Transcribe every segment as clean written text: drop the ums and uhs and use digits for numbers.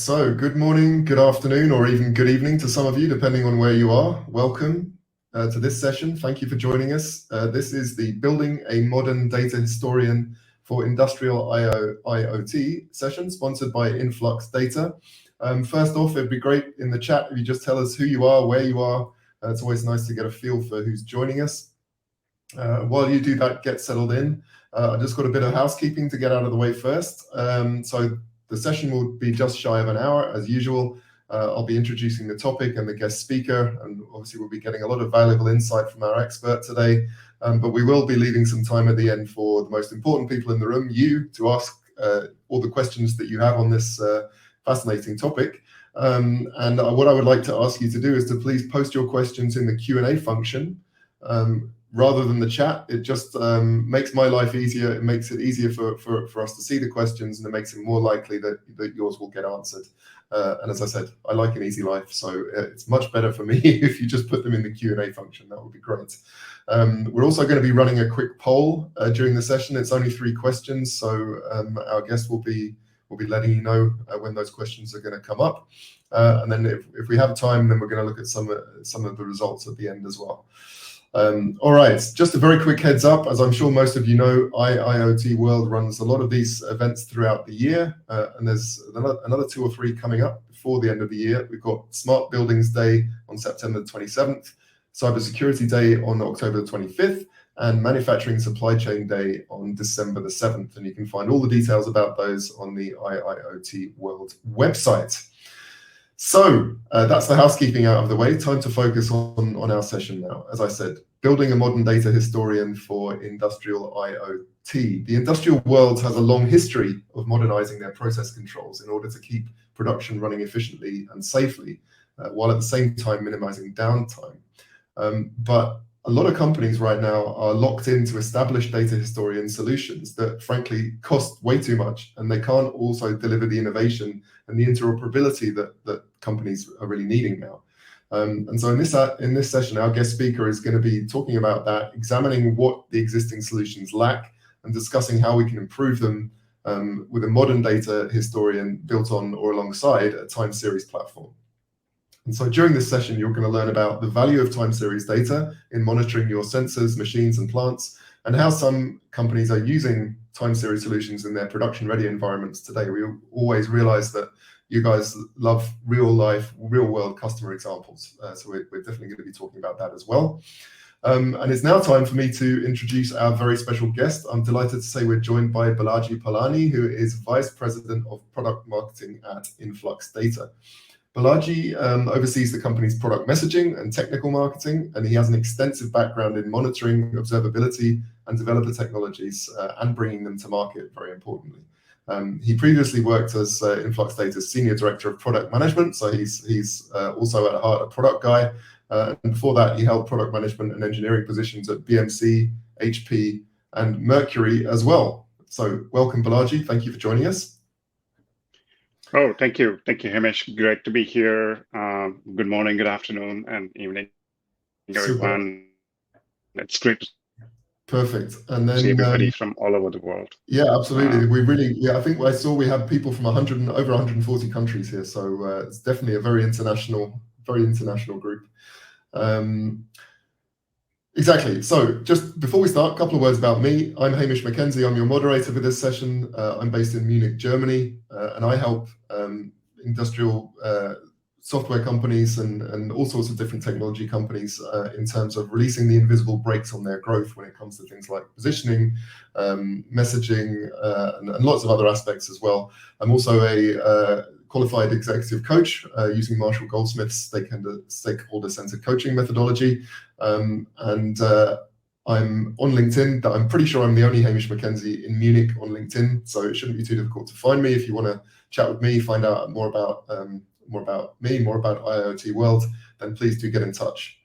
so good morning, good afternoon, or even good evening to some of you, depending on where you are. Welcome to this session. Thank you for joining us. This is the Building a Modern Data Historian for Industrial IoT session, sponsored by Influx Data. First off, it'd be great in the chat if you just tell us who you are, where you are. It's always nice to get a feel for who's joining us. While you do that, get settled in. I just got a bit of housekeeping to get out of the way first. So the session will be just shy of an hour, as usual. I'll be introducing the topic and the guest speaker, and obviously we'll be getting a lot of valuable insight from our expert today. But we will be leaving some time at the end for the most important people in the room, you, to ask all the questions that you have on this fascinating topic. And what I would like to ask you to do is to please post your questions in the Q&A function. Rather than the chat. It just makes my life easier. It makes it easier for us to see the questions, and it makes it more likely that yours will get answered. And as I said, I like an easy life, so it's much better for me if you just put them in the Q&A function. That would be great. We're also going to be running a quick poll during the session. It's only 3 questions, so our guest will be letting you know when those questions are going to come up. And then if we have time, then we're going to look at some of the results at the end as well. All right, just a very quick heads up. As I'm sure most of you know, IoT World runs a lot of these events throughout the year, and there's another 2 or 3 coming up before the end of the year. We've got Smart Buildings Day on September 27th, Cybersecurity Day on October 25th, and Manufacturing Supply Chain Day on December the 7th. And you can find all the details about those on the IoT World website. So that's the housekeeping out of the way. Time to focus on our session now. As I said, building a modern data historian for industrial IoT. The industrial world has a long history of modernizing their process controls in order to keep production running efficiently and safely, while at the same time minimizing downtime. But a lot of companies right now are locked into established data historian solutions that frankly cost way too much, and they can't also deliver the innovation and the interoperability that companies are really needing now. And so in this session, our guest speaker is going to be talking about that, examining what the existing solutions lack, and discussing how we can improve them with a modern data historian built on or alongside a time series platform. And so during this session, you're going to learn about the value of time series data in monitoring your sensors, machines, and plants, and how some companies are using time series solutions in their production-ready environments today. We always realize that you guys love real-life, real-world customer examples. So we're definitely going to be talking about that as well. And it's now time for me to introduce our very special guest. I'm delighted to say we're joined by Balaji Palani, who is Vice President of Product Marketing at Influx Data. Balaji oversees the company's product messaging and technical marketing, and he has an extensive background in monitoring, observability, and developer technologies, and bringing them to market, very importantly. He previously worked as Influx Data's Senior Director of Product Management, so he's also at heart a product guy. And before that, he held product management and engineering positions at BMC, HP, and Mercury as well. So welcome, Balaji. Thank you for joining us. Oh, thank you. Thank you, Hamish. Great to be here. Good morning, good afternoon, and evening, everyone. Super. It's great to Perfect. And then see everybody from all over the world. Yeah, absolutely. I think I saw we have people from over 140 countries here, so it's definitely a very international group. Exactly. So just before we start, a couple of words about me. I'm Hamish Mackenzie. I'm your moderator for this session. I'm based in Munich, Germany, and I help industrial software companies and all sorts of different technology companies in terms of releasing the invisible brakes on their growth when it comes to things like positioning, messaging, and lots of other aspects as well. I'm also a qualified executive coach using Marshall Goldsmith's stakeholder-centered coaching methodology. And I'm on LinkedIn. I'm pretty sure I'm the only Hamish Mackenzie in Munich on LinkedIn, so it shouldn't be too difficult to find me. If you want to chat with me, find out more about me, more about IoT World, then please do get in touch.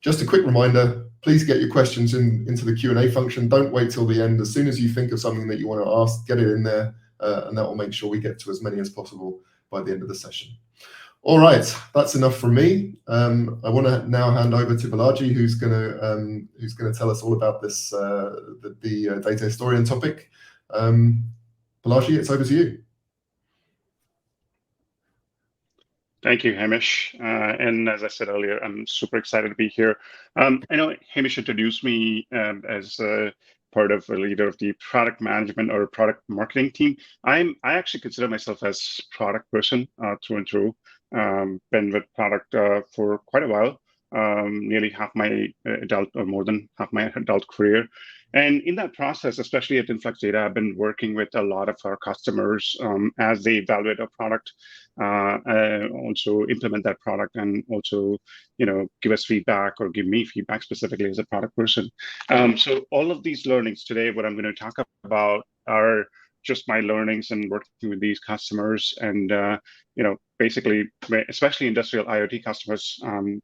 Just a quick reminder, please get your questions into the Q&A function. Don't wait till the end. As soon as you think of something that you want to ask, get it in there, and that will make sure we get to as many as possible by the end of the session. All right, that's enough from me. I want to now hand over to Balaji, who's going to tell us all about this the data historian topic. Balaji, it's over to you. Thank you, Hamish. And as I said earlier, I'm super excited to be here. I know Hamish introduced me as part of a leader of the product management or product marketing team. I actually consider myself as product person through and through. Been with product for quite a while, nearly half my adult or more than half my adult career. And in that process, especially at Influx Data, I've been working with a lot of our customers as they evaluate our product, also implement that product, and also, give us feedback or give me feedback specifically as a product person. So all of these learnings today, what I'm going to talk about are just my learnings and working with these customers, and basically, especially industrial IoT customers,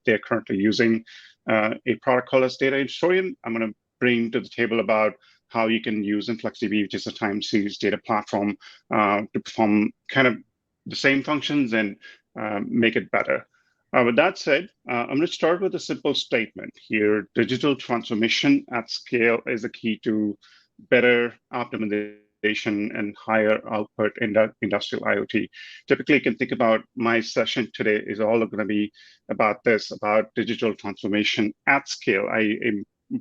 they're currently using a product called as Data Historian. I'm going to bring to the table about how you can use InfluxDB, which is a time series data platform, to perform kind of the same functions and make it better. With that said, I'm going to start with a simple statement here. Digital transformation at scale is the key to better optimization and higher output in the industrial IoT. Typically, you can think about my session today is all going to be about this, about digital transformation at scale. I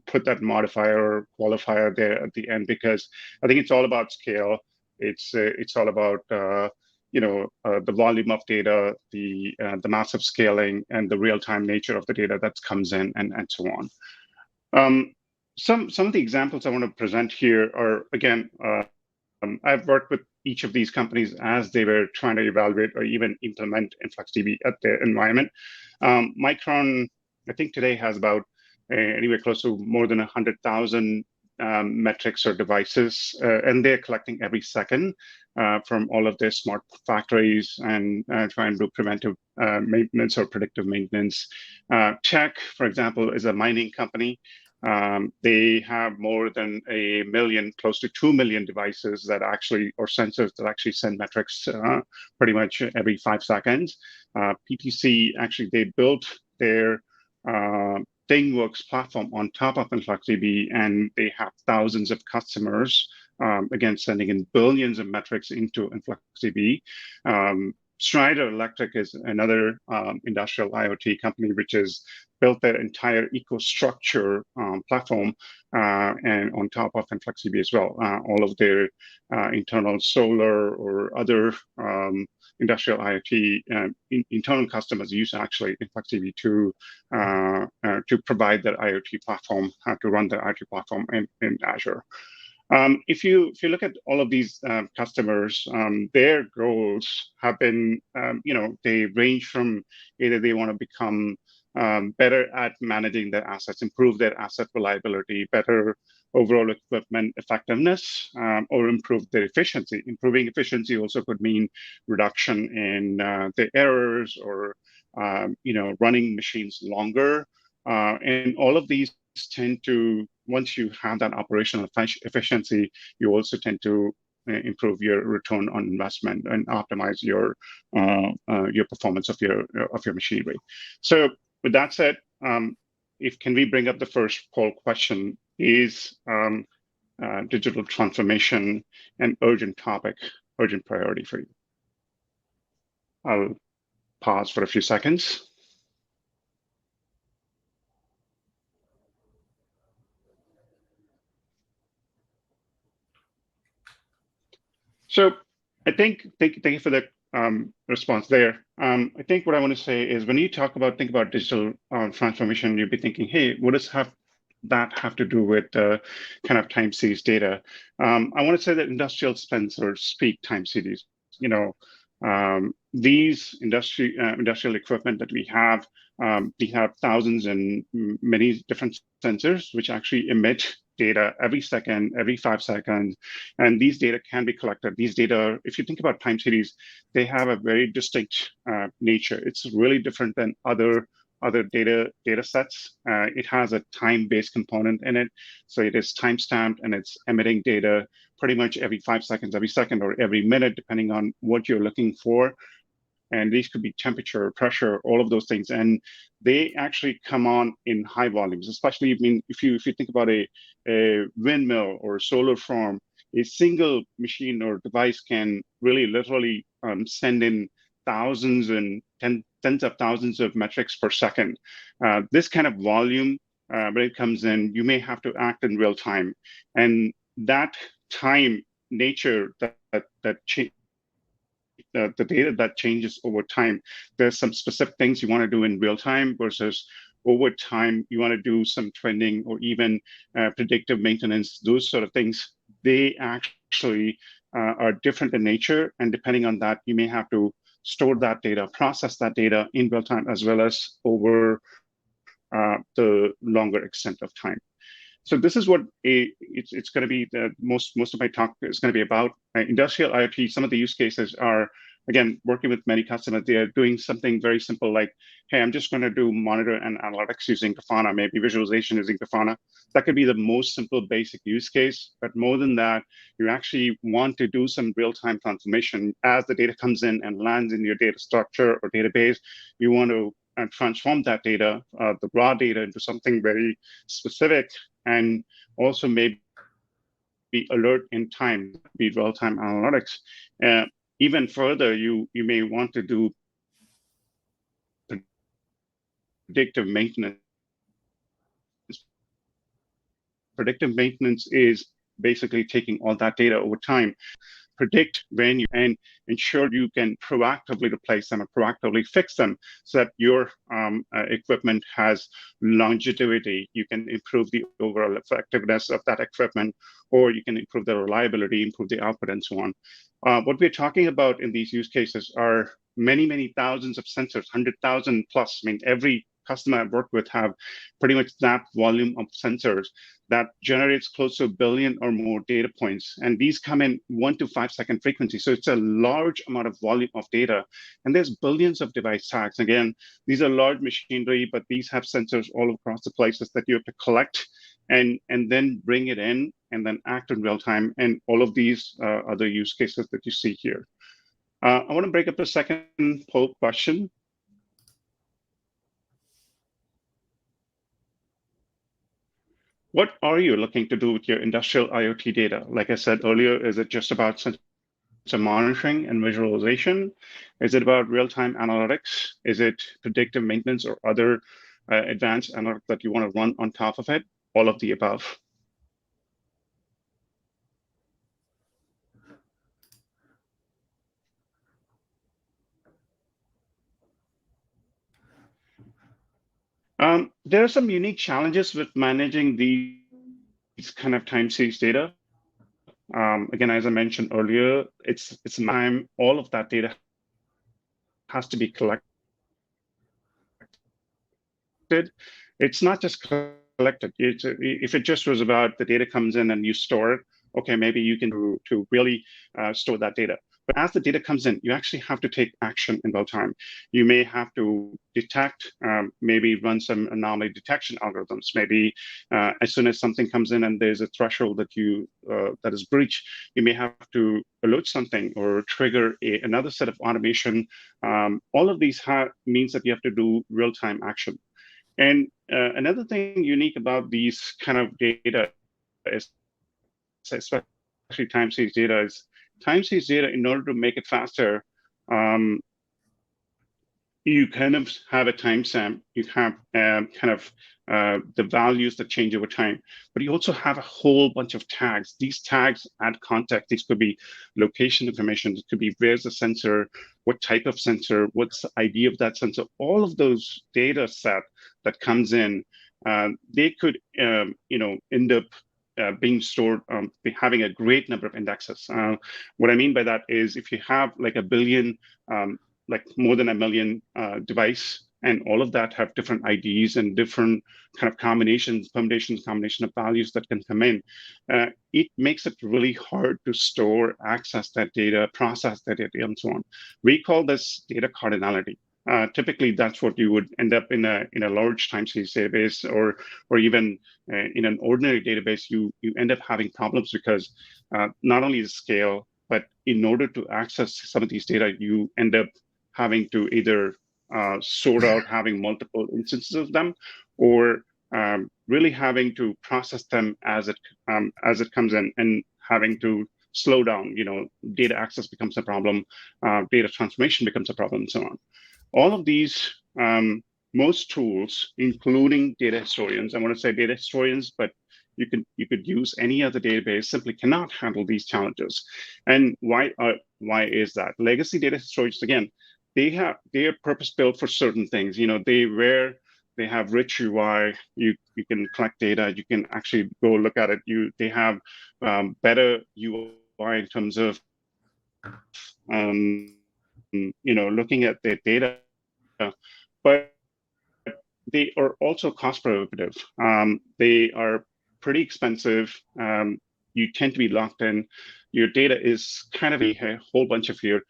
put that modifier or qualifier there at the end because I think it's all about scale. It's all about the volume of data, the massive scaling, and the real-time nature of the data that comes in, and so on. Some of the examples I want to present here are, again, I've worked with each of these companies as they were trying to evaluate or even implement InfluxDB at their environment. Micron, I think today has about anywhere close to more than 100,000 metrics or devices, and they're collecting every second from all of their smart factories and try and do preventive maintenance or predictive maintenance. Tech, for example, is a mining company. They have more than 1 million, close to 2 million devices that actually, or sensors that actually send metrics pretty much every 5 seconds. PTC, actually, they built their ThingWorks platform on top of InfluxDB, and they have thousands of customers, again, sending in billions of metrics into InfluxDB. Schneider Electric is another industrial IoT company which has built their entire EcoStruxure platform and on top of InfluxDB as well. All of their internal solar or other industrial IoT internal customers use actually InfluxDB to provide their IoT platform, to run their IoT platform in Azure. If you look at all of these customers, their goals have been, they range from either they want to become better at managing their assets, improve their asset reliability, better overall equipment effectiveness, or improve their efficiency. Improving efficiency also could mean reduction in the errors or, running machines longer. And all of these tend to, once you have that operational efficiency, you also tend to improve your return on investment and optimize your performance of your machinery. So with that said, if can we bring up the first poll question? Is digital transformation an urgent topic, urgent priority for you? I'll pause for a few seconds. So I think, thank you for the response there. I think what I want to say is when you think about digital transformation, you'll be thinking, hey, what does that have to do with kind of time series data? I want to say that industrial sensors speak time series. These industrial equipment that we have thousands and many different sensors which actually emit data every second, every 5 seconds, and these data can be collected. These data, if you think about time series, they have a very distinct nature. It's really different than other data sets. It has a time-based component in it, so it is time-stamped and it's emitting data pretty much every 5 seconds, every second, or every minute, depending on what you're looking for. And these could be temperature, pressure, all of those things. And they actually come on in high volumes, especially if you think about a windmill or a solar farm, a single machine or device can really literally send in thousands and tens of thousands of metrics per second. This kind of volume, when it comes in, you may have to act in real time. And that time nature the data that changes over time. There's some specific things you want to do in real time versus over time you want to do some trending or even predictive maintenance. Those sort of things, they actually are different in nature, and depending on that, you may have to store that data, process that data in real time, as well as over the longer extent of time. So this is what it's going to be. Most of my talk is going to be about industrial IoT. Some of the use cases are, again, working with many customers. They are doing something very simple like, hey, I'm just going to do monitor and analytics using Grafana, maybe visualization using Grafana. That could be the most simple basic use case. But more than that, you actually want to do some real-time transformation as the data comes in and lands in your data structure or database. You want to transform that data, the raw data, into something very specific, and also maybe alert in time, be real-time analytics. Even further, you may want to do predictive maintenance. Predictive maintenance is basically taking all that data over time, predict when you, and ensure you can proactively replace them or proactively fix them so that your equipment has longevity. You can improve the overall effectiveness of that equipment, or you can improve the reliability, improve the output, and so on. What we're talking about in these use cases are many thousands of sensors, 100,000 plus. I mean, every customer I've worked with have pretty much that volume of sensors that generates close to 1 billion or more data points. And these come in 1 to 5 second frequency. So it's a large amount of volume of data. And there's billions of device tags. Again, these are large machinery, but these have sensors all across the places that you have to collect and then bring it in and then act in real time. And all of these other use cases that you see here. I want to break up the second poll question. What are you looking to do with your industrial IoT data? Like I said earlier, is it just about sensor monitoring and visualization? Is it about real-time analytics? Is it predictive maintenance or other advanced analytics that you want to run on top of it? All of the above. There are some unique challenges with managing these kind of time series data. Again, as I mentioned earlier, it's time all of that data has to be collected. It's not just collected. If it just was about the data comes in and you store it, okay, maybe you can to really store that data. But as the data comes in, you actually have to take action in real time. You may have to detect, maybe run some anomaly detection algorithms. Maybe as soon as something comes in and there's a threshold that is breached, you may have to alert something or trigger another set of automation. All of these means that you have to do real-time action. And another thing unique about these kind of data is, especially time series data, in order to make it faster, you kind of have a timestamp. You have the values that change over time, but you also have a whole bunch of tags. These tags add context. These could be location information. It could be where's the sensor, what type of sensor, what's the ID of that sensor. All of those data set that comes in, they could end up being stored, having a great number of indexes. What I mean by that is if you have like a billion, like more than 1 million device, and all of that have different IDs and different kind of combination of values that can come in, it makes it really hard to store, access that data, process that data, and so on. We call this data cardinality. Typically, that's what you would end up in a large time series database, or even in an ordinary database. You end up having problems because not only the scale, but in order to access some of these data, you end up having to either sort out having multiple instances of them, or really having to process them as it comes in, and having to slow down. Data access becomes a problem, data transformation becomes a problem, and so on. All of these, most tools, including data historians, I want to say data historians, but you could use any other database, simply cannot handle these challenges. And why is that? Legacy data historians, again, they are purpose built for certain things. They have rich UI. You can collect data. You can actually go look at it. They have better UI in terms of looking at their data, but they are also cost prohibitive. They are pretty expensive. You tend to be locked in. Your data is kind of a whole bunch of you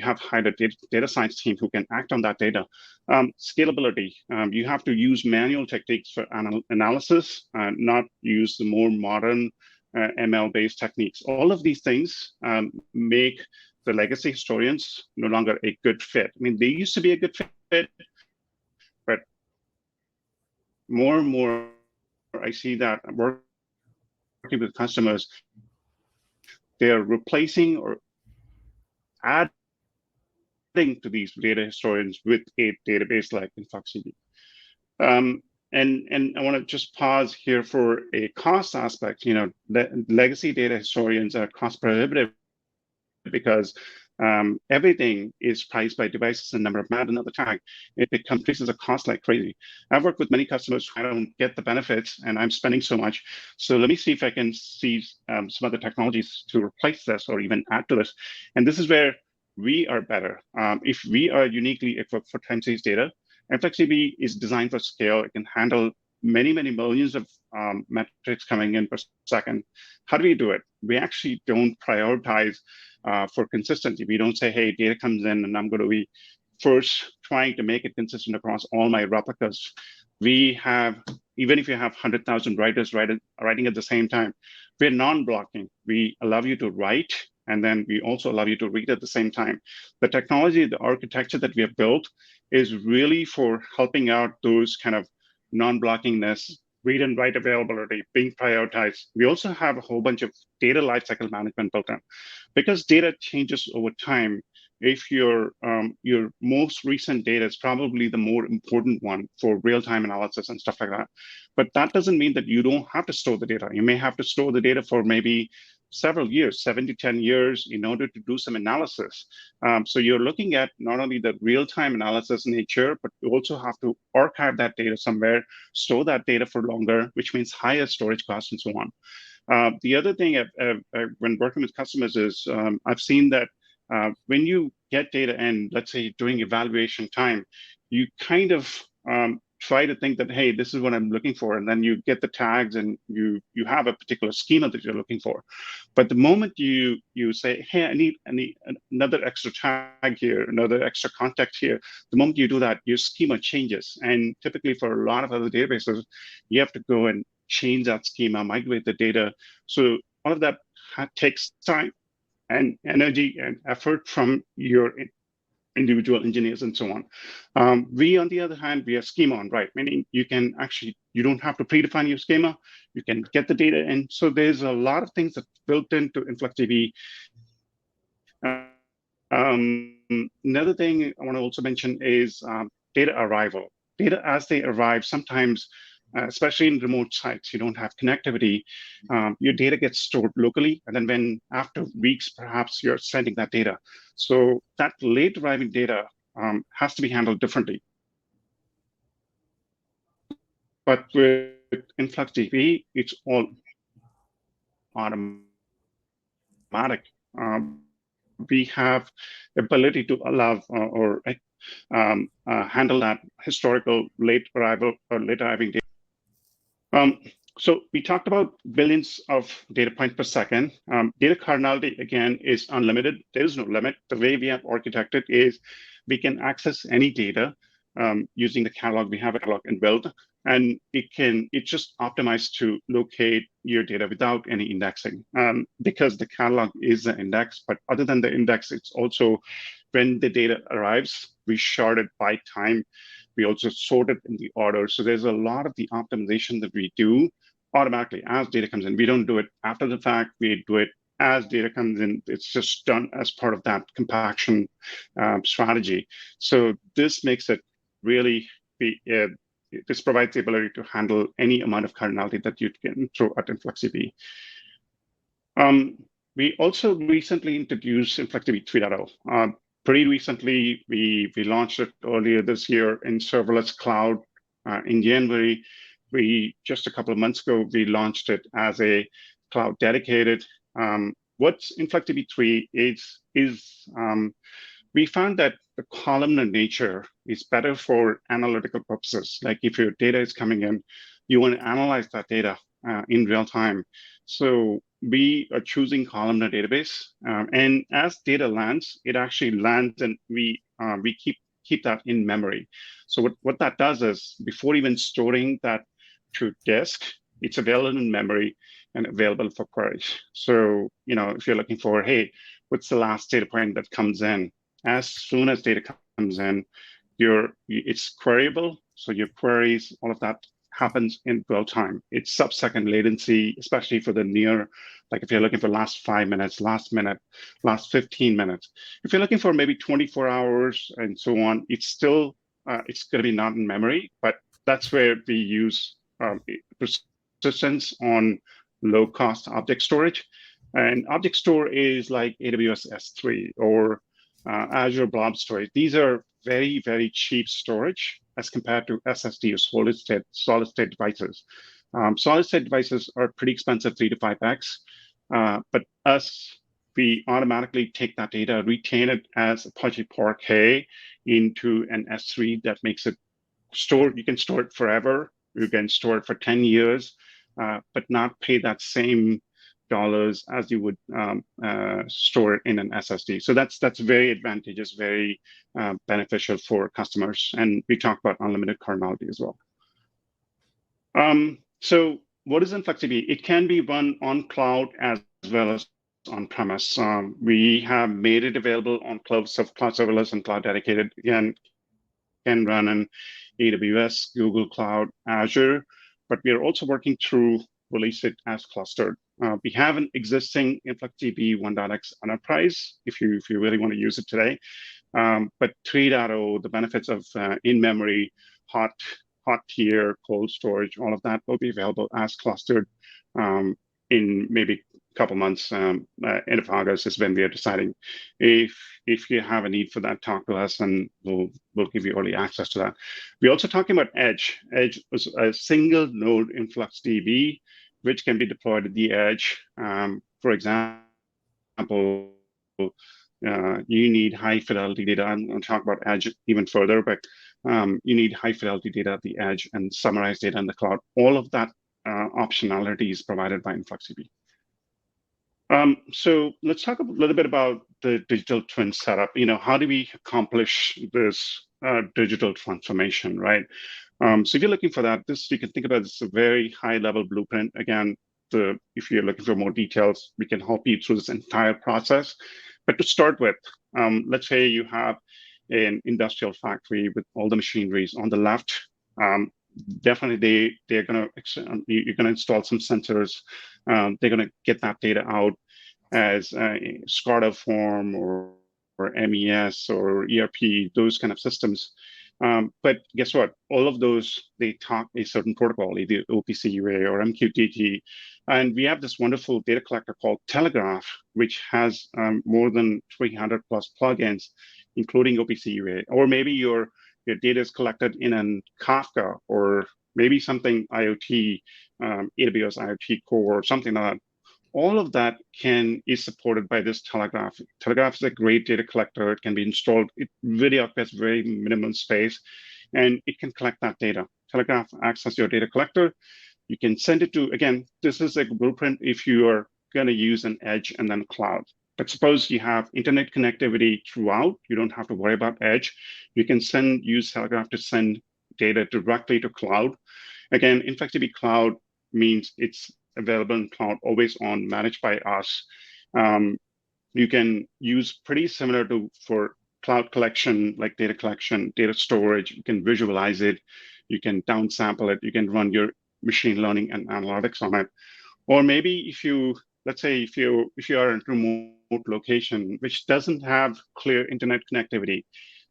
have hired a data science team who can act on that data. Scalability, you have to use manual techniques for analysis, not use the more modern ML-based techniques. All of these things make the legacy historians no longer a good fit. I mean, they used to be a good fit, but more and more, I see that working with customers, they're replacing or adding to these data historians with a database like InfluxDB. And I want to just pause here for a cost aspect. Legacy data historians are cost prohibitive because everything is priced by devices and number of man another tag. It increases the cost like crazy. I've worked with many customers who I don't get the benefits and I'm spending so much. So let me see if I can see some other technologies to replace this or even add to this. And this is where we are better. If we are uniquely equipped for time series data, InfluxDB is designed for scale. It can handle many, many millions of metrics coming in per second. How do we do it? We actually don't prioritize for consistency. We don't say, hey, data comes in and I'm going to be first trying to make it consistent across all my replicas. We have, even if you have 100,000 writers writing at the same time, we're non-blocking. We allow you to write, and then we also allow you to read at the same time. The technology, the architecture that we have built is really for helping out those kind of non-blockingness, read and write availability being prioritized. We also have a whole bunch of data lifecycle management built in. Because data changes over time, if your most recent data is probably the more important one for real-time analysis and stuff like that. But that doesn't mean that you don't have to store the data. You may have to store the data for maybe several years, 7 to 10 years, in order to do some analysis. So you're looking at not only the real-time analysis nature, but you also have to archive that data somewhere, store that data for longer, which means higher storage costs and so on. The other thing when working with customers is I've seen that when you get data in, let's say during evaluation time, you kind of try to think that, hey, this is what I'm looking for. And then you get the tags and you have a particular schema that you're looking for. But the moment you say, hey, I need another extra tag here, another extra context here, the moment you do that, your schema changes. And typically for a lot of other databases, you have to go and change that schema, migrate the data. So all of that takes time and energy and effort from your individual engineers and so on. We, on the other hand, we are schema on, right? Meaning you don't have to predefine your schema. You can get the data in. So there's a lot of things that's built into InfluxDB. Another thing I want to also mention is data arrival. Data as they arrive, sometimes especially in remote sites, you don't have connectivity. Your data gets stored locally, and then after weeks, perhaps you're sending that data. So that late arriving data has to be handled differently. But with InfluxDB, it's all automatic. We have ability to allow or handle that historical late arrival or late arriving data. So we talked about billions of data points per second. Data cardinality, again, is unlimited. There is no limit. The way we have architected is we can access any data using the catalog. We have a catalog inbuilt, and it's just optimized to locate your data without any indexing because the catalog is the index. But other than the index, it's also when the data arrives, we shard it by time. We also sort it in the order. So there's a lot of the optimization that we do automatically as data comes in. We don't do it after the fact. We do it as data comes in, it's just done as part of that compaction strategy. So this makes it really this provides the ability to handle any amount of cardinality that you can throw at InfluxDB. We also recently introduced InfluxDB 3.0. Pretty recently, we launched it earlier this year in serverless cloud. In January, just a couple of months ago, we launched it as a cloud dedicated. What's InfluxDB 3 is we found that the columnar nature is better for analytical purposes. Like if your data is coming in, you want to analyze that data in real time. So we are choosing columnar database, and as data lands, it actually lands, and we keep that in memory. So what that does is, before even storing that to disk, it's available in memory and available for queries. So if you're looking for, hey, what's the last data point that comes in? As soon as data comes in, it's queryable. So your queries, all of that happens in real time. It's sub-second latency, especially for the near, like if you're looking for last 5 minutes, last minute, last 15 minutes. If you're looking for maybe 24 hours and so on, it's still, it's going to be not in memory, but that's where we use persistence on low-cost object storage. And object store is like AWS S3 or Azure Blob Storage. These are very, very cheap storage as compared to SSD or solid-state devices. Solid-state devices are pretty expensive, 3 to 5x. But we automatically take that data, retain it as Apache Parquet into an S3 that makes it store. You can store it forever. You can store it for 10 years, but not pay that same dollars as you would store it in an SSD. So that's very advantageous, very beneficial for customers. And we talk about unlimited cardinality as well. So what is InfluxDB? It can be run on cloud as well as on premise. We have made it available on cloud serverless and cloud dedicated. Again, can run in AWS, Google Cloud, Azure, but we are also working through release it as clustered. We have an existing InfluxDB 1.x enterprise if you really want to use it today. But 3.0, the benefits of in-memory, hot tier, cold storage, all of that will be available as clustered in maybe a couple months. End of August is when we are deciding. If you have a need for that, talk to us and we'll give you early access to that. We're also talking about Edge. Edge is a single node InfluxDB, which can be deployed at the edge. For example, you need high fidelity data. I'm going to talk about Edge even further, but you need high fidelity data at the edge and summarized data in the cloud. All of that optionality is provided by InfluxDB. So let's talk a little bit about the digital twin setup. How do we accomplish this digital transformation, right? So if you're looking for that, you can think about this as a very high-level blueprint. Again, if you're looking for more details, we can help you through this entire process. But to start with, let's say you have an industrial factory with all the machineries on the left. Definitely, you're going to install some sensors. They're going to get that data out as a SCADA form or MES or ERP, those kind of systems. But guess what? All of those, they talk a certain protocol, either OPC UA or MQTT. And we have this wonderful data collector called Telegraph, which has more than 300 plus plugins, including OPC UA. Or maybe your data is collected in an Kafka or maybe something IoT, AWS IoT Core or something like that. All of that is supported by this Telegraph. Telegraph is a great data collector. It can be installed. It really occupies very minimal space, and it can collect that data. Telegraph acts as your data collector. You can send it to, again, this is a blueprint if you are going to use an edge and then cloud. But suppose you have internet connectivity throughout. You don't have to worry about edge. You can use Telegraph to send data directly to cloud. Again, InfluxDB Cloud means it's available in cloud, always on, managed by us. You can use pretty similar for cloud collection, like data collection, data storage. You can visualize it. You can downsample it. You can run your machine learning and analytics on it. Or maybe if you, let's say if you are in a remote location which doesn't have clear internet connectivity,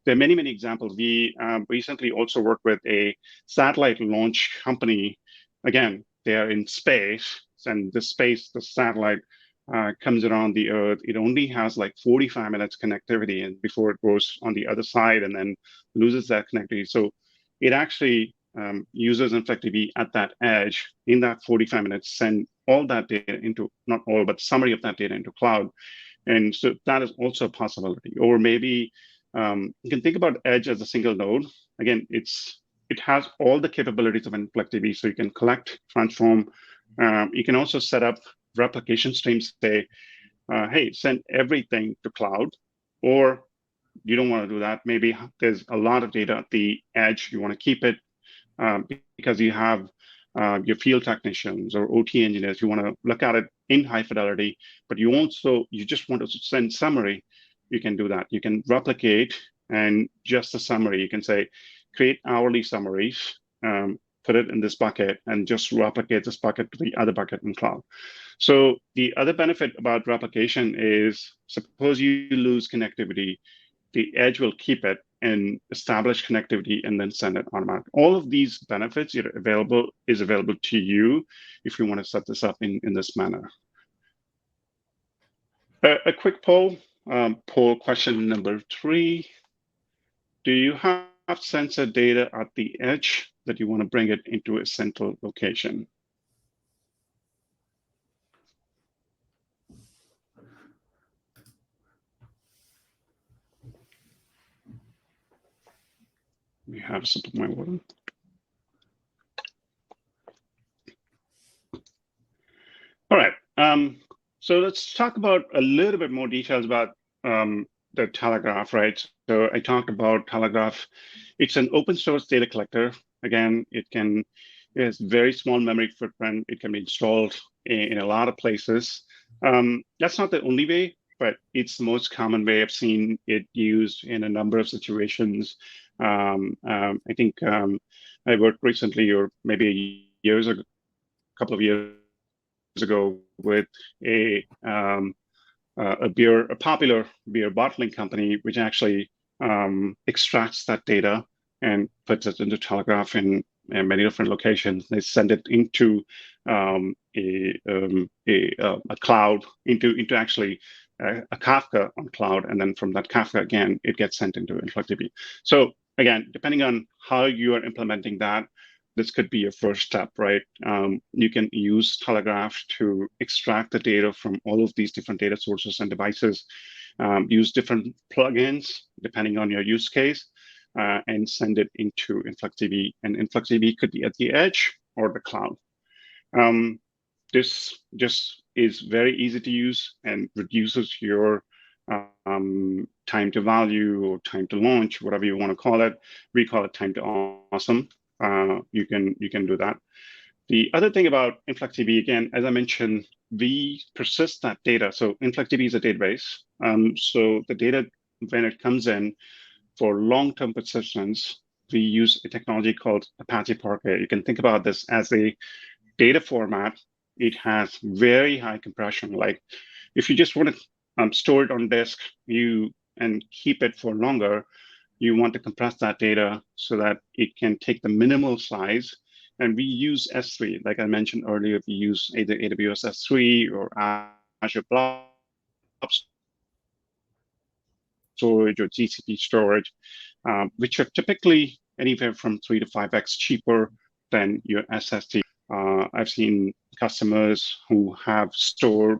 there are many examples. We recently also worked with a satellite launch company. Again, they are in space, and the satellite comes around the Earth. It only has like 45 minutes connectivity, and before it goes on the other side and then loses that connectivity. So it actually uses InflectDB at that edge in that 45 minutes, send all that data into, not all, but summary of that data into cloud. And so that is also a possibility. Or maybe you can think about edge as a single node. Again, it has all the capabilities of InflectDB, so you can collect, transform. You can also set up replication streams, say, hey, send everything to cloud, or you don't want to do that. Maybe there's a lot of data at the edge. You want to keep it because you have your field technicians or OT engineers. You want to look at it in high fidelity, but you just want to send summary. You can do that. You can replicate and just the summary. You can say, create hourly summaries, put it in this bucket, and just replicate this bucket to the other bucket in cloud. So the other benefit about replication is, suppose you lose connectivity, the edge will keep it and establish connectivity and then send it automatically. All of these benefits is available to you if you want to set this up in this manner. A quick poll question number 3. Do you have sensor data at the edge that you want to bring it into a central location? We have some of my water. All right. So let's talk about a little bit more details about the Telegraph, right? So I talked about Telegraph. It's an open source data collector. Again, it has very small memory footprint. It can be installed in a lot of places. That's not the only way, but it's the most common way. I've seen it used in a number of situations. I think I worked recently, or maybe a couple of years ago, with a popular beer bottling company, which actually extracts that data and puts it into Telegraph in many different locations. They send it into a cloud, into actually a Kafka on cloud, and then from that Kafka again, it gets sent into InflectDB. So again, depending on how you are implementing that, this could be your first step, right? You can use Telegraph to extract the data from all of these different data sources and devices, use different plugins depending on your use case, and send it into InflectDB. And InflectDB could be at the edge or the cloud. This just is very easy to use and reduces your time to value or time to launch, whatever you want to call it. We call it time to awesome. You can do that. The other thing about InflectDB, again, as I mentioned, we persist that data. So InflectDB is a database. So the data, when it comes in for long-term persistence, we use a technology called Apache Parquet. You can think about this as a data format. It has very high compression. Like if you just want to store it on disk and keep it for longer, you want to compress that data so that it can take the minimal size. And we use S3, like I mentioned earlier, we use either AWS S3 or Azure Blob storage or GCP storage, which are typically anywhere from 3 to 5x cheaper than your SSD. I've seen customers who have stored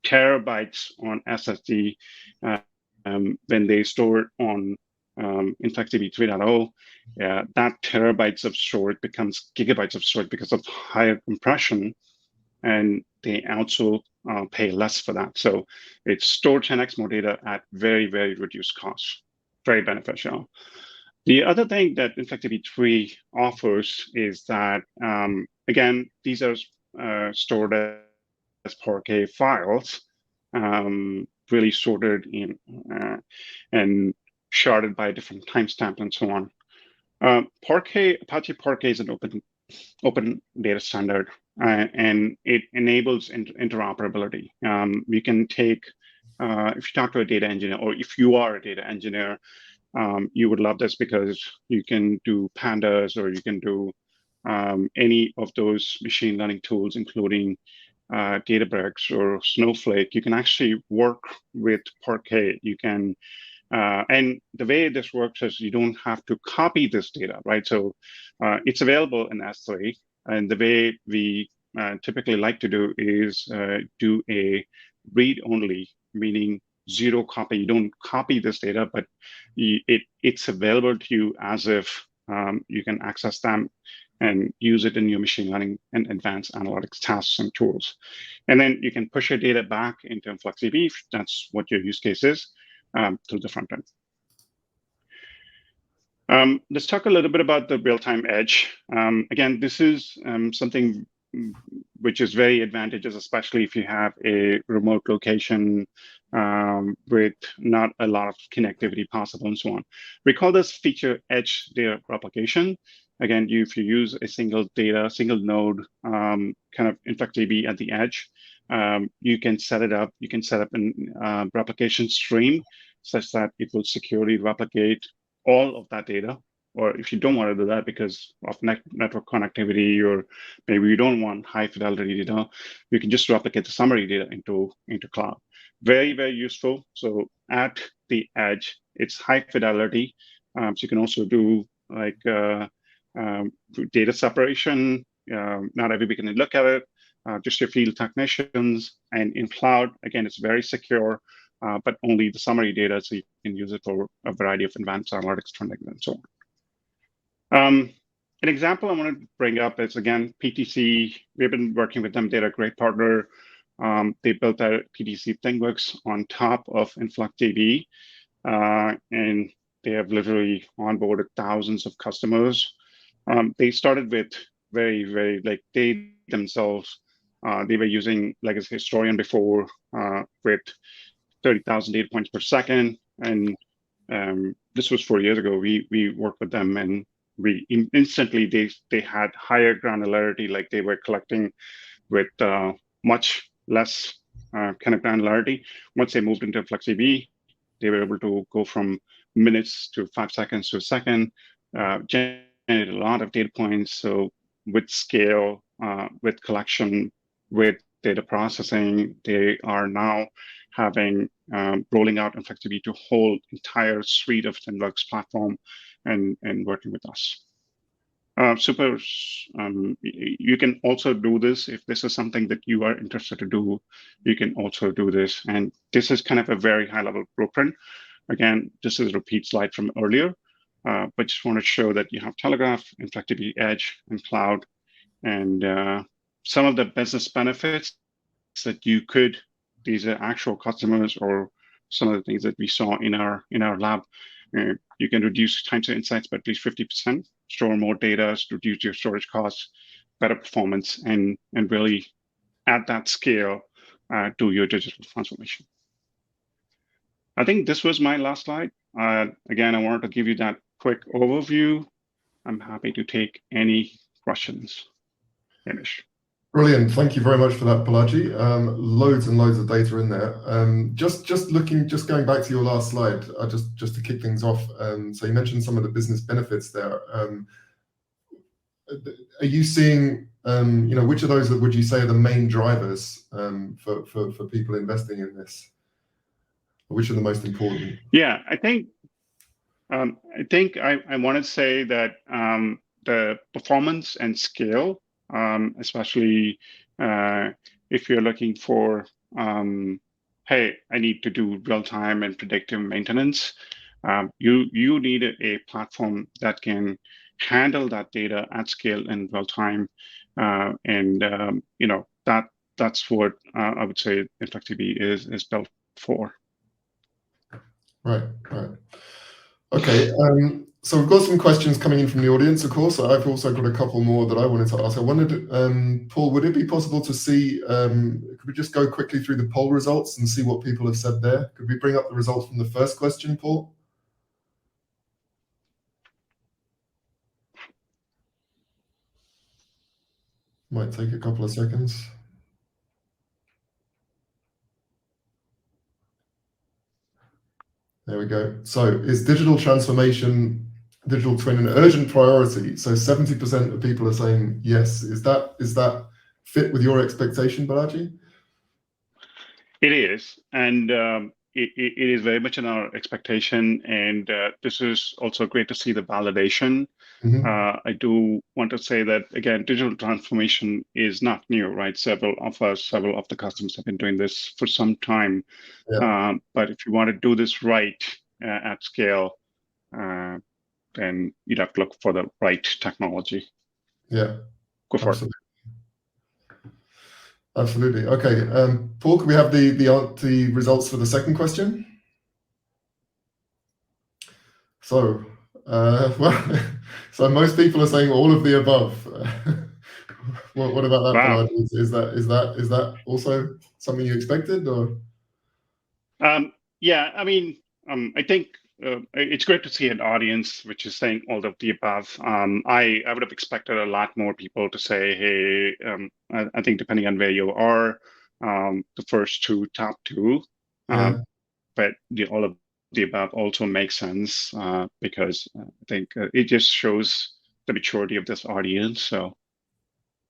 terabytes on SSD when they store it on InflectDB 3.0, that terabytes of storage becomes gigabytes of storage because of higher compression, and they also pay less for that. So it's stored 10x more data at very, very reduced cost. Very beneficial. The other thing that InflectDB 3 offers is that, again, these are stored as Parquet files, really sorted in and sharded by different timestamp and so on. Apache Parquet is an open data standard. and it enables interoperability. You can take, if you talk to a data engineer, or if you are a data engineer, you would love this because you can do pandas, or you can do any of those machine learning tools, including Databricks or Snowflake. You can actually work with Parquet. You can, and the way this works is you don't have to copy this data, right? So it's available in S3, and the way we typically like to do is do a read-only, meaning zero copy. You don't copy this data, but it's available to you as if you can access them and use it in your machine learning and advanced analytics tasks and tools. And then you can push your data back into InfluxDB, if that's what your use case is, through the front end. Let's talk a little bit about the real-time edge. Again, this is something which is very advantageous, especially if you have a remote location with not a lot of connectivity possible and so on. We call this feature edge data replication. Again, if you use a single node kind of InfluxDB at the edge, you can set it up. You can set up a replication stream such that it will securely replicate all of that data. Or if you don't want to do that because of network connectivity, or maybe you don't want high fidelity data, you can just replicate the summary data into cloud. Very, very useful. So at the edge, it's high fidelity. So you can also do like data separation. Not everybody can look at it, just your field technicians. And in cloud, again, it's very secure, but only the summary data, so you can use it for a variety of advanced analytics trending and so on. An example I want to bring up is, again, PTC. We've been working with them. They're a great partner. They built their PTC ThingWorks on top of InfluxDB, and they have literally onboarded thousands of customers. They started with very, like they themselves, they were using legacy historian before with 30,000 data points per second. And this was 4 years ago. We worked with them, and we instantly they had higher granularity, like they were collecting with much less kind of granularity. Once they moved into InfluxDB, they were able to go from minutes to 5 seconds to a second, generate a lot of data points. So with scale, with collection, with data processing, they are now having rolling out InfluxDB to whole entire suite of ThingWorks platform and working with us. You can also do this if this is something that you are interested to do. You can also do this, and this is kind of a very high-level blueprint. Again, this is a repeat slide from earlier, but just want to show that you have Telegraph, InfluxDB Edge, and Cloud, and some of the business benefits that you could. These are actual customers, or some of the things that we saw in our lab. You can reduce time to insights by at least 50%, store more data, reduce your storage costs, better performance, and really add that scale to your digital transformation. I think this was my last slide. Again, I wanted to give you that quick overview. I'm happy to take any questions. Finish. Brilliant. Thank you very much for that, Balaji. Loads and loads of data in there. Just going back to your last slide, just to kick things off. So you mentioned some of the business benefits there. Are you seeing, which of those would you say are the main drivers for people investing in this? Which are the most important? Yeah, I think I want to say that the performance and scale, especially if you're looking for, hey, I need to do real-time and predictive maintenance, you need a platform that can handle that data at scale in real time, and that's what I would say InfluxDB is built for. Right. Okay. So we've got some questions coming in from the audience, of course. I've also got a couple more that I wanted to ask. I wondered, Paul, would it be possible to see, could we just go quickly through the poll results and see what people have said there? Could we bring up the results from the first question, Paul? Might take a couple of seconds. There we go. So is digital transformation, digital twin an urgent priority? So 70% of people are saying yes. Is that fit with your expectation, Balaji? It is, and it is very much in our expectation. And this is also great to see the validation. I do want to say that, again, digital transformation is not new, right? Several of the customers have been doing this for some time. Yeah. But if you want to do this right at scale, then you'd have to look for the right technology. Yeah. Go for Absolutely. Absolutely. Okay. Paul, can we have the results for the second question? So, well, so most people are saying all of the above. What about that, Wow. Bernard? Is that also something you expected, or? Yeah, I mean, I think it's great to see an audience which is saying all of the above. I would have expected a lot more people to say, hey, I think depending on where you are, the first two, top two, Yeah. but all of the above also makes sense because I think it just shows the maturity of this audience. So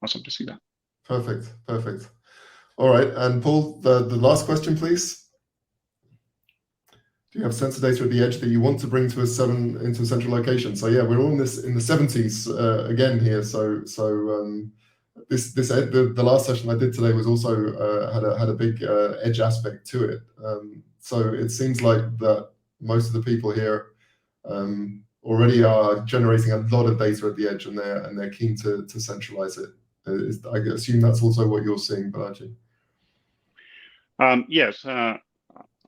awesome to see that. Perfect. Perfect. All right. And Paul, the last question, please. Do you have sensor data at the edge that you want to bring into a central location? So yeah, we're all in the 70s again here. So the last session I did today was also had a big edge aspect to it. So it seems like that most of the people here already are generating a lot of data at the edge, and they're keen to centralize it. I assume that's also what you're seeing, Balaji. Yes,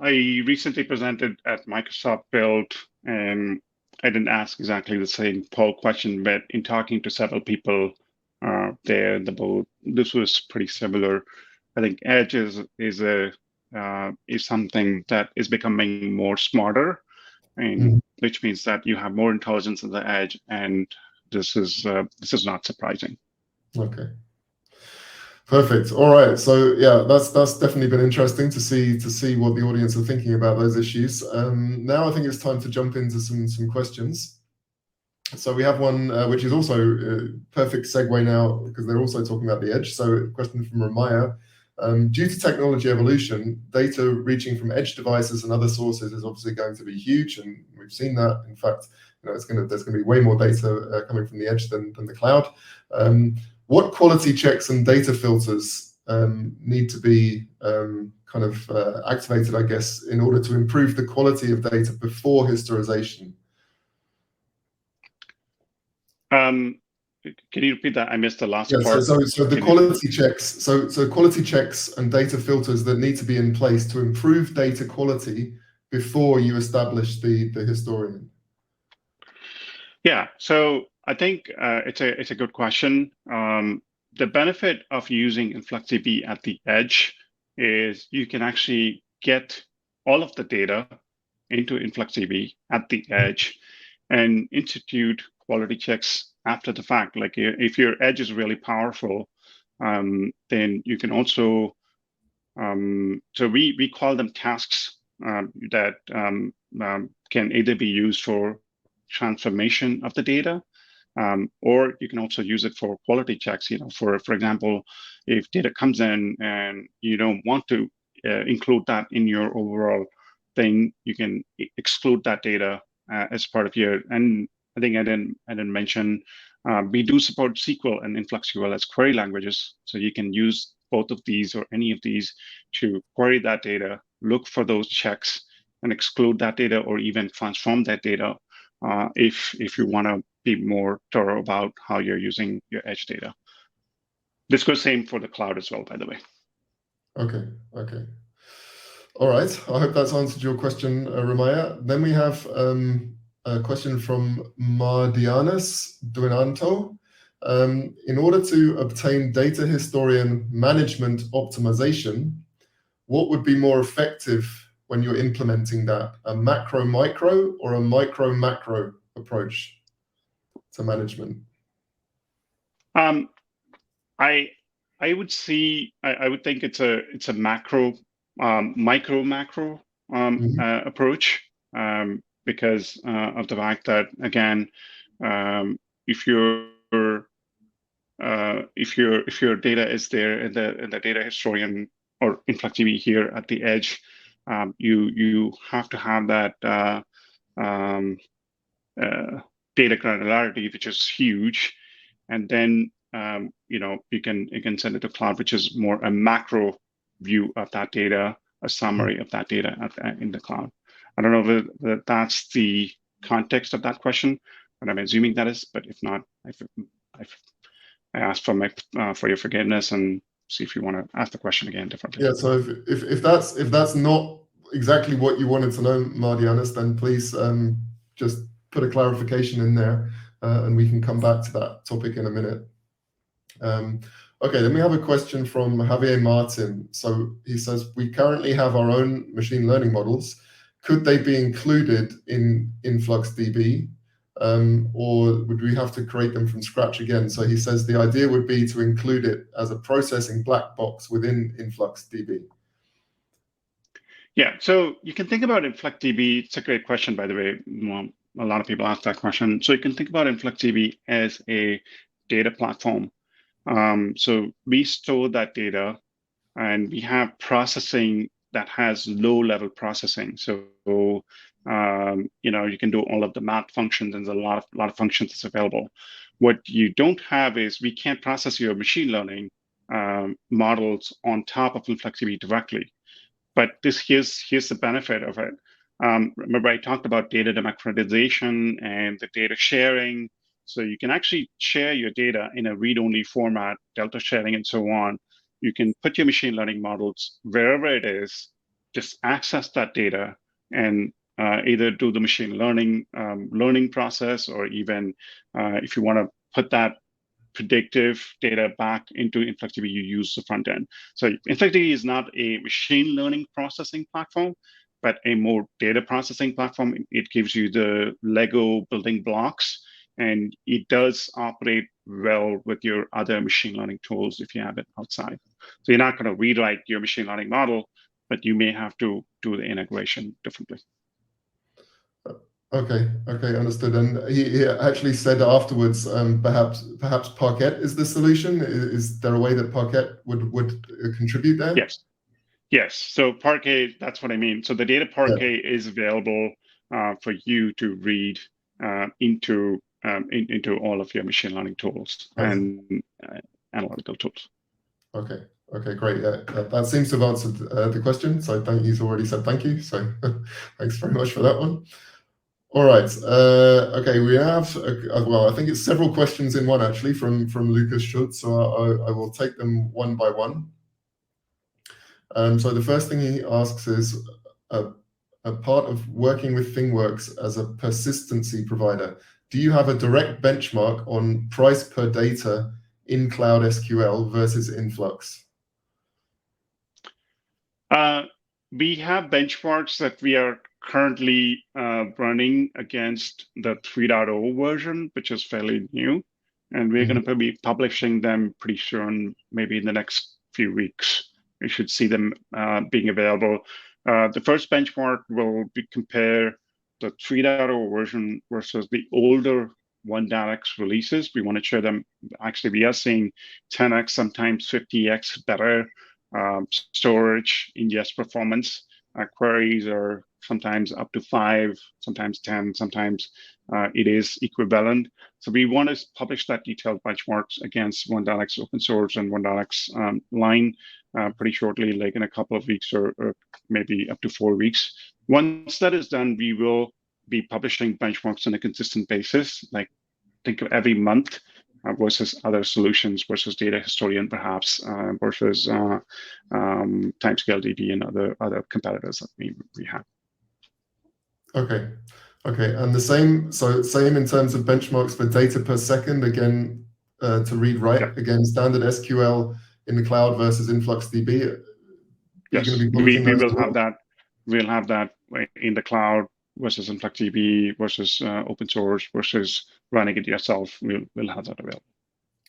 I recently presented at Microsoft Build, and I didn't ask exactly the same poll question, but in talking to several people there in the booth, this was pretty similar. I think Edge is something that is becoming more smarter, and which means that you have more intelligence at the edge, and this is not surprising. Okay. Perfect. All right. So yeah, that's definitely been interesting to see what the audience are thinking about those issues. Now I think it's time to jump into some questions. So we have one which is also a perfect segue now because they're also talking about the edge. So a question from Ramaya. Due to technology evolution, data reaching from edge devices and other sources is obviously going to be huge, and we've seen that. In fact, there's going to be way more data coming from the edge than the cloud. What quality checks and data filters need to be kind of activated, I guess, in order to improve the quality of data before historization? Can you repeat that? I missed the last Yeah, part. so the quality checks, so quality checks and data filters that need to be in place to improve data quality before you establish the historian. Yeah, so I think it's a good question. The benefit of using InfluxDB at the edge is you can actually get all of the data into InfluxDB at the edge and institute quality checks after the fact. Like if your edge is really powerful, then you can also so we call them tasks that can either be used for transformation of the data, or you can also use it for quality checks. For example, if data comes in and you don't want to include that in your overall thing, you can exclude that data as part of your. And I think I didn't mention we do support SQL and InfluxQL as query languages, so you can use both of these or any of these to query that data, look for those checks, and exclude that data or even transform that data if you want to be more thorough about how you're using your edge data. This goes same for the cloud as well, by the way. Okay. All right. I hope that's answered your question, Ramaya. Then we have a question from Mardianas Duinanto. In order to obtain data historian management optimization, what would be more effective when you're implementing that? A macro micro or a micro macro approach to management? I would see. I would think it's a macro, macro approach, because of the fact that, again, if your data is there in the data historian or InfluxDB here at the edge, you have to have that um, uh, data granularity, which is huge, and then you can send it to cloud, which is more a macro view of that data, a summary of that data in the cloud. I don't know if that's the context of that question, but I'm assuming that is. But if not, I ask for your forgiveness and see if you want to ask the question again differently. Yeah. So if that's not exactly what you wanted to know, Mardianis, then please just put a clarification in there, and we can come back to that topic in a minute. Okay, then we have a question from Javier Martin. So he says, we currently have our own machine learning models. Could they be included in InfluxDB, or would we have to create them from scratch again? So he says the idea would be to include it as a processing black box within InfluxDB. Yeah, so you can think about InfluxDB. It's a great question, by the way. Well, a lot of people ask that question. So you can think about InfluxDB as a data platform. So we store that data, and we have processing that has low-level processing. So you can do all of the math functions, and there's a lot of functions that's available. What you don't have is we can't process your machine learning models on top of InfluxDB directly. But here's the benefit of it. Remember, I talked about data democratization and the data sharing. So you can actually share your data in a read-only format, delta sharing, and so on. You can put your machine learning models wherever it is, just access that data, and either do the machine learning process, or even if you want to put that predictive data back into InfluxDB, you use the front end. So InfluxDB is not a machine learning processing platform, but a more data processing platform. It gives you the Lego building blocks, and it does operate well with your other machine learning tools if you have it outside. So you're not going to rewrite your machine learning model, but you may have to do the integration differently. Okay, understood. And he actually said afterwards, perhaps Parquet is the solution. Is there a way that Parquet would contribute there? Yes. So Parquet, that's what I mean. So the data Parquet is available for you to read into all of your machine learning tools and analytical tools. Okay, great. That seems to have answered the question. So he's already said thank you. So thanks very much for that one. All right. Okay, we have, well, I think it's several questions in one, actually, from Lucas Schultz. So I will take them one by one. So the first thing he asks is, a part of working with ThingWorx as a persistency provider, do you have a direct benchmark on price per data in Cloud SQL versus Influx? We have benchmarks that we are currently running against the 3.0 version, which is fairly new. And we're going to be publishing them pretty soon, maybe in the next few weeks. We should see them being available. The first benchmark will compare the 3.0 version versus the older 1.x releases. We want to show them, actually, we are seeing 10x, sometimes 50x better storage, ingest performance. Queries are sometimes up to 5, sometimes 10, sometimes it is equivalent. So we want to publish that detailed benchmarks against 1.x open source and 1.x line pretty shortly, like in a couple of weeks or maybe up to 4 weeks. Once that is done, we will be publishing benchmarks on a consistent basis, like think of every month, versus other solutions, versus data historian perhaps, versus TimescaleDB and other competitors that we have. Okay, and the same in terms of benchmarks for data per second, again, to read write, again, standard SQL in the cloud versus InfluxDB. Yes, we will have that. We'll have that in the cloud versus InfluxDB versus open source versus running it yourself. We'll have that available.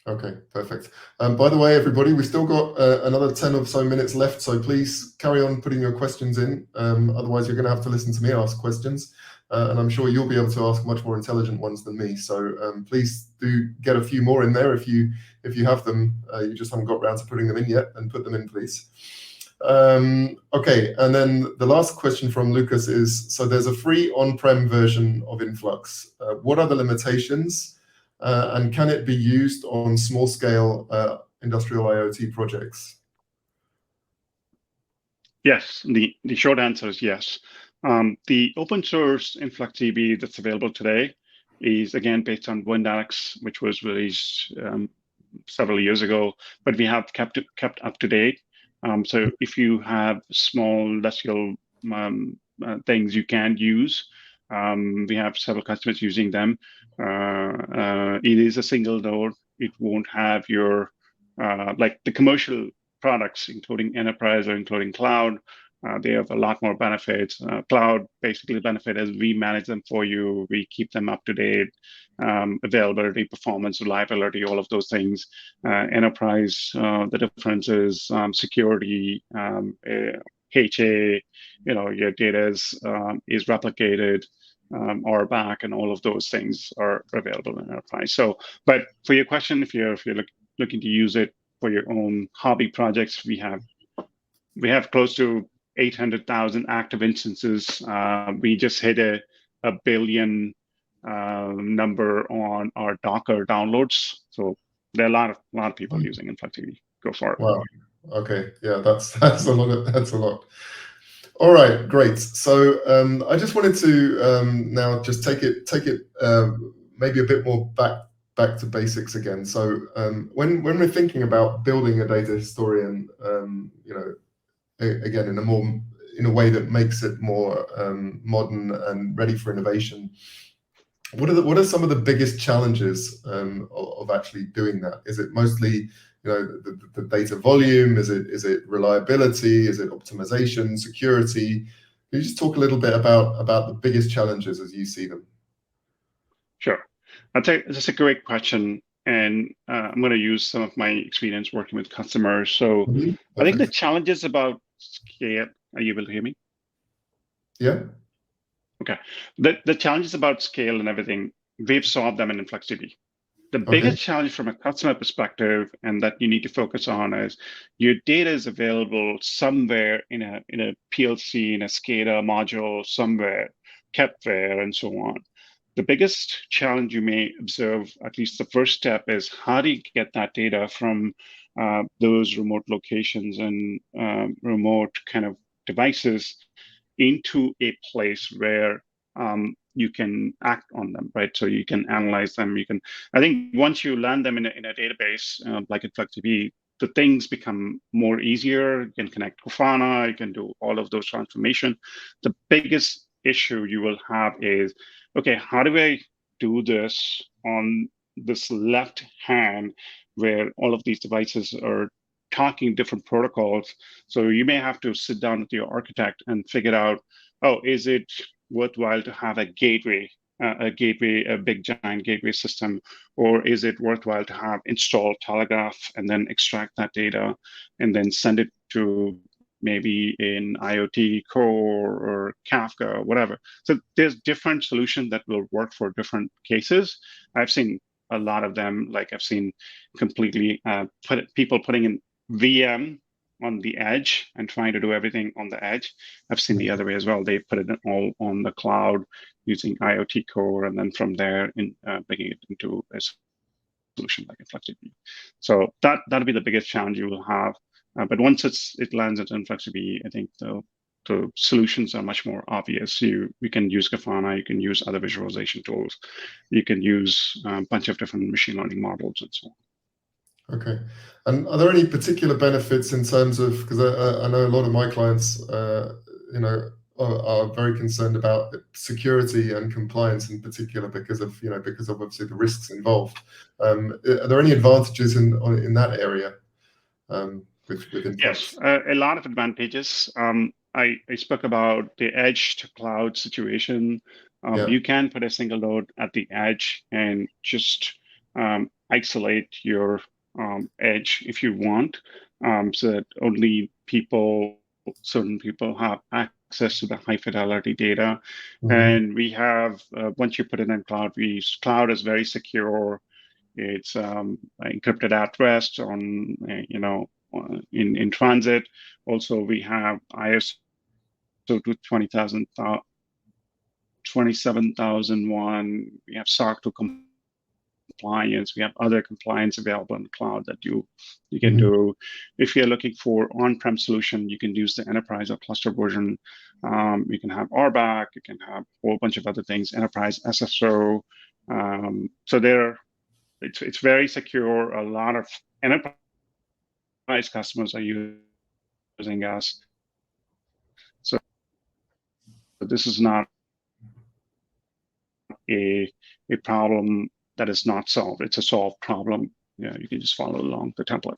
Okay, perfect. By the way, everybody, we've still got another 10 or so minutes left, so please carry on putting your questions in. Otherwise, you're going to have to listen to me ask questions, and I'm sure you'll be able to ask much more intelligent ones than me. So please do get a few more in there if you have them. You just haven't got around to putting them in yet, and put them in, please. Okay, and then the last question from Lucas is, so there's a free on-prem version of Influx. What are the limitations? And can it be used on small-scale industrial IoT projects? Yes, the short answer is yes. The open source InfluxDB that's available today is again based on Windex, which was released several years ago, but we have kept up to date. So if you have small industrial things you can use, we have several customers using them. It is a single node. It won't have your like the commercial products, including enterprise or including cloud. They have a lot more benefits. Cloud basically benefit as we manage them for you. We keep them up to date, availability, performance, reliability, all of those things. Enterprise, the difference is security, HA, your data is replicated or back, and all of those things are available in enterprise. So, but for your question, if you're looking to use it for your own hobby projects, we have close to 800,000 active instances. We just hit a billion number on our Docker downloads. So there are a lot of people using InfluxDB. Go for it. Wow. Okay. Yeah, that's a lot. That's a lot. All right, great. So I just wanted to now just take it maybe a bit more back to basics again. So when we're thinking about building a data historian, again in a way that makes it more modern and ready for innovation, what are some of the biggest challenges of actually doing that? Is it mostly the data volume? Is it reliability? Is it optimization, security? Can you just talk a little bit about the biggest challenges as you see them? Sure. That's a great question. And I'm going to use some of my experience working with customers. So I think the challenges about scale, are you able to hear me? Yeah. Okay. The challenges about scale and everything, we've solved them in InfluxDB. The Okay. biggest challenge from a customer perspective, and that you need to focus on, is your data is available somewhere in a PLC, in a SCADA module, somewhere, kept there, and so on. The biggest challenge you may observe, at least the first step, is how do you get that data from those remote locations and remote kind of devices into a place where you can act on them, right? So you can analyze them. I think once you land them in a database like InfluxDB, the things become more easier. You can connect Grafana, you can do all of those transformation. The biggest issue you will have is, okay, how do I do this on this left hand where all of these devices are talking different protocols? So you may have to sit down with your architect and figure out, oh, is it worthwhile to have a gateway, a big giant gateway system, or is it worthwhile to have install Telegraph and then extract that data and then send it to maybe in IoT core or Kafka or whatever. So there's different solutions that will work for different cases. I've seen a lot of them, like I've seen completely people putting in VM on the edge and trying to do everything on the edge. I've seen the other way as well. They put it all on the cloud using IoT core, and then from there making it into a solution like InfluxDB. So that'll be the biggest challenge you will have. But once it lands into InfluxDB, I think the solutions are much more obvious. You can use Grafana, you can use other visualization tools, you can use a bunch of different machine learning models and so on. Okay. And are there any particular benefits in terms of, because I know a lot of my clients, are very concerned about security and compliance in particular because of obviously the risks involved. Are there any advantages in that area with Influx? Yes, a lot of advantages. I spoke about the edge to cloud situation. You can put a single node at the edge and just isolate your edge if you want, so that only certain people have access to the high fidelity data. And we have, once you put it in cloud, cloud is very secure. It's encrypted at rest on, in transit. Also, we have ISO to 27,001. We have SOC 2 compliance. We have other compliance available in the cloud that you can do. If you're looking for on-prem solution, you can use the enterprise or cluster version. You can have RBAC. You can have a whole bunch of other things. Enterprise SSO. So it's very secure. A lot of enterprise customers are using us. So this is not a problem that is not solved. It's a solved problem. You can just follow along the template.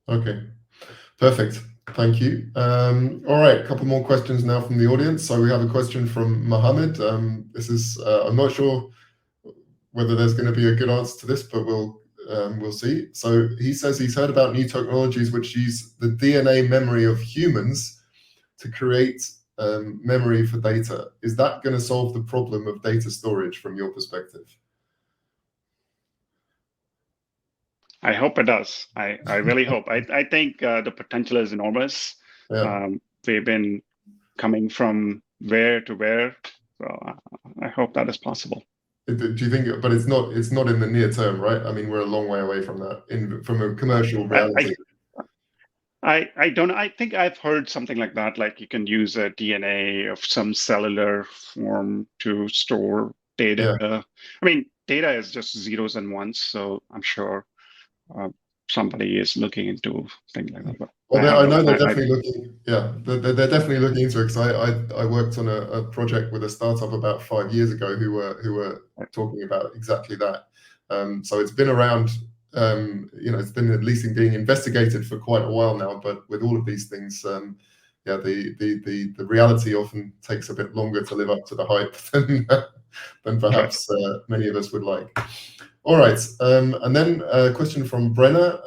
Okay, perfect. Thank you. All right, a couple more questions now from the audience. So we have a question from Mohammed. This is, I'm not sure whether there's going to be a good answer to this, but we'll see. So he says he's heard about new technologies which use the DNA memory of humans to create memory for data. Is that going to solve the problem of data storage from your perspective? I hope it does. I really hope. I think the potential is enormous. Yeah. We've been coming from where to where, so I hope that is possible. Do you think? But it's not in the near term, right? I mean, we're a long way away from that from a commercial reality. I don't. I think I've heard something like that. Like you can use a DNA of some cellular form to store data. Yeah. I mean, data is just zeros and ones, so I'm sure somebody is looking into things like that. But well, I know they're definitely looking. Yeah, they're definitely looking into it, because I worked on a project with a startup about 5 years ago who were talking about exactly that. So it's been around. It's been at least being investigated for quite a while now. But with all of these things, yeah, the reality often takes a bit longer to live up to the hype than perhaps many of us would like. All right, and then a question from Brenner.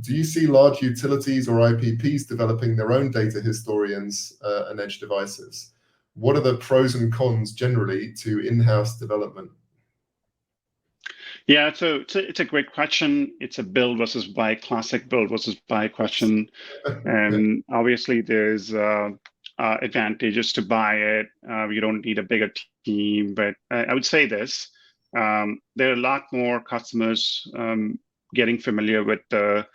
Do you see large utilities or IPPs developing their own data historians and edge devices? What are the pros and cons generally to in-house development? Yeah, so it's a great question. It's a build versus buy, classic build versus buy question. And obviously there's advantages to buy it. You don't need a bigger team, but I would say this. There are a lot more customers getting familiar with the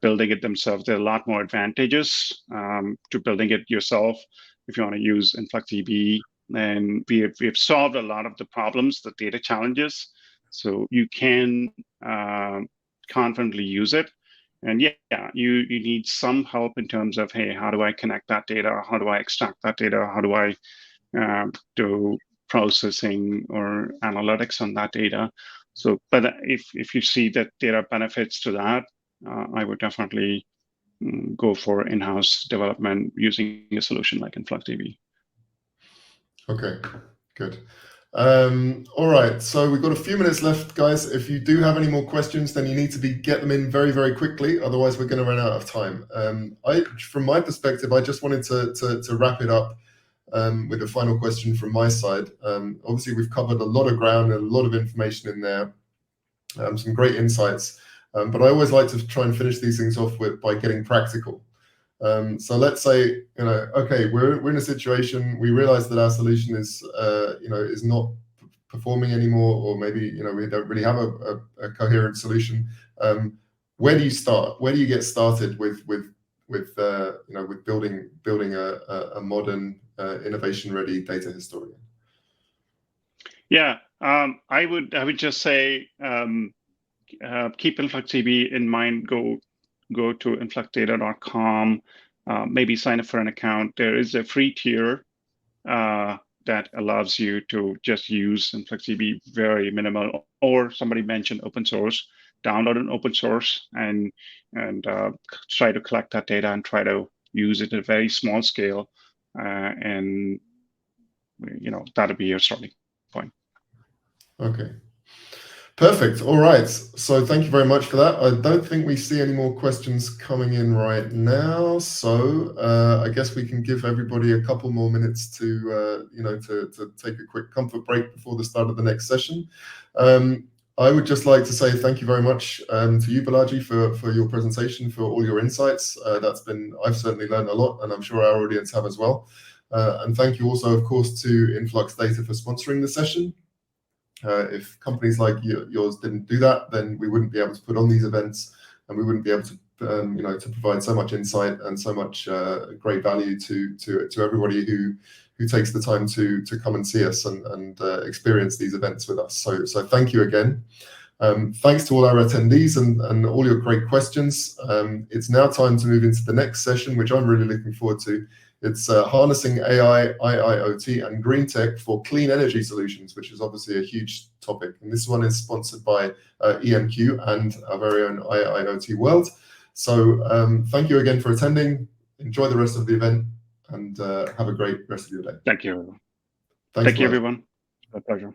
building it themselves. There are a lot more advantages to building it yourself if you want to use InfluxDB. And we've solved a lot of the problems, the data challenges, so you can confidently use it. And yeah, you need some help in terms of, hey, how do I connect that data? How do I extract that data? How do I do processing or analytics on that data? So, but if you see that there are benefits to that, I would definitely go for in-house development using a solution like InfluxDB. Okay, good. All right, so we've got a few minutes left, guys. If you do have any more questions, then you need to get them in very, very quickly. Otherwise, we're going to run out of time. From my perspective, I just wanted to wrap it up with a final question from my side. Obviously, we've covered a lot of ground and a lot of information in there, some great insights. But I always like to try and finish these things off by getting practical. So let's say, okay, we're in a situation, we realize that our solution is not performing anymore, or maybe, we don't really have a coherent solution. Where do you start? Where do you get started with building a modern, innovation-ready data historian? Yeah, I would just say keep InfluxDB in mind. Go to influxdata.com. Maybe sign up for an account. There is a free tier that allows you to just use InfluxDB very minimal. Or somebody mentioned open source. Download an open source and try to collect that data and try to use it at a very small scale, and that'll be your starting point. Okay, Perfect. All right. So thank you very much for that. I don't think we see any more questions coming in right now. So I guess we can give everybody a couple more minutes to, to take a quick comfort break before the start of the next session. I would just like to say thank you very much to you, Balaji, for your presentation, for all your insights. I've certainly learned a lot, and I'm sure our audience have as well. And thank you also, of course, to Influx Data for sponsoring the session. If companies like yours didn't do that, then we wouldn't be able to put on these events, and we wouldn't be able to, to provide so much insight and so much great value to everybody who takes the time to come and see us and experience these events with us. So thank you again. Thanks to all our attendees and all your great questions. It's now time to move into the next session, which I'm really looking forward to. It's harnessing AI, IoT, and green tech for clean energy solutions, which is obviously a huge topic. And this one is sponsored by EMQ and our very own IoT World. So thank you again for attending. Enjoy the rest of the event and have a great rest of your day. Thank you. Thanks Thank you, everyone. My pleasure.